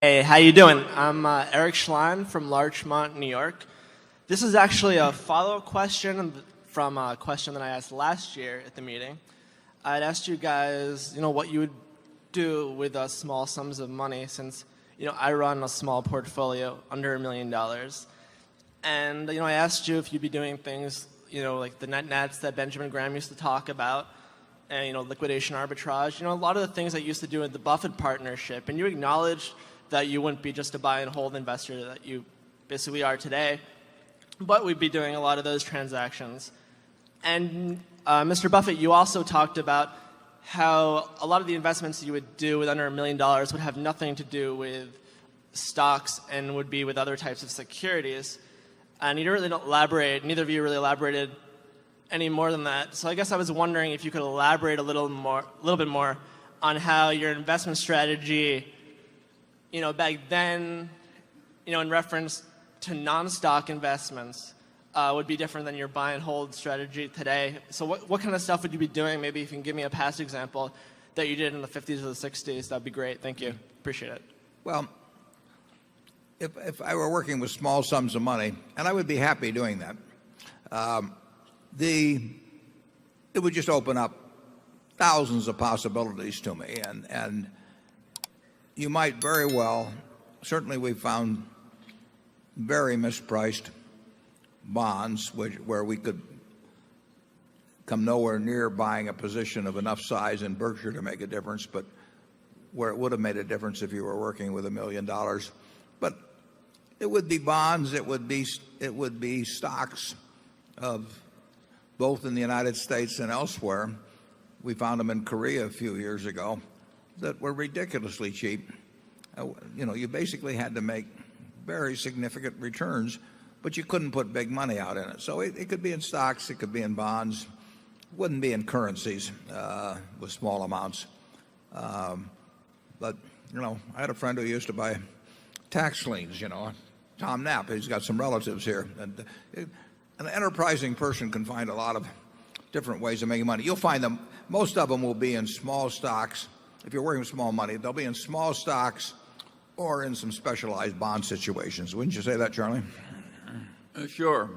Hey, how you doing? I'm Eric Schlein from Larchmont, New York. This is actually a follow-up question from a question that I asked last year at the meeting. I'd asked you guys, what you would do with small sums of money, since, I run a small portfolio under $1 million. And, I asked you if you'd be doing things, like the net nets that Benjamin Graham used to talk about, and, liquidation arbitrage, a lot of the things that you used to do in the Buffett partnership. And you acknowledged that you wouldn't be just a buy and hold investor that you basically are today, but we'd be doing a lot of those transactions. And Mr. Buffett, you also talked about how a lot of the investments you would do with under $1 million would have nothing to do with stocks and would be with other types of securities. And you didn't really elaborate, neither of you really elaborated any more than that. So I guess I was wondering if you could elaborate a little bit more on how your investment strategy, back then, in reference to non-stock investments, would be different than your buy and hold strategy today. So what kind of stuff would you be doing? Maybe if you can give me a past example that you did in the 50s or the 60s, that'd be great. Thank you. Appreciate it. Well, if I were working with small sums of money, and I would be happy doing that, it would just open up thousands of possibilities to me. And you might very well, certainly we've found very mispriced bonds where we could come nowhere near buying a position of enough size in Berkshire to make a difference, but where it would have made a difference if you were working with $1 million. But it would be bonds, it would be stocks of both in the United States and elsewhere. We found them in Korea a few years ago that were ridiculously cheap. You basically had to make very significant returns, but you couldn't put big money out in it. So it could be in stocks, it could be in bonds, it wouldn't be in currencies with small amounts. But I had a friend who used to buy tax liens. Tom Knapp. He's got some relatives here, and an enterprising person can find a lot of different ways of making money. You'll find them. Most of them will be in small stocks. If you're working with small money, they'll be in small stocks or in some specialized bond situations. Wouldn't you say that, Charlie? Sure.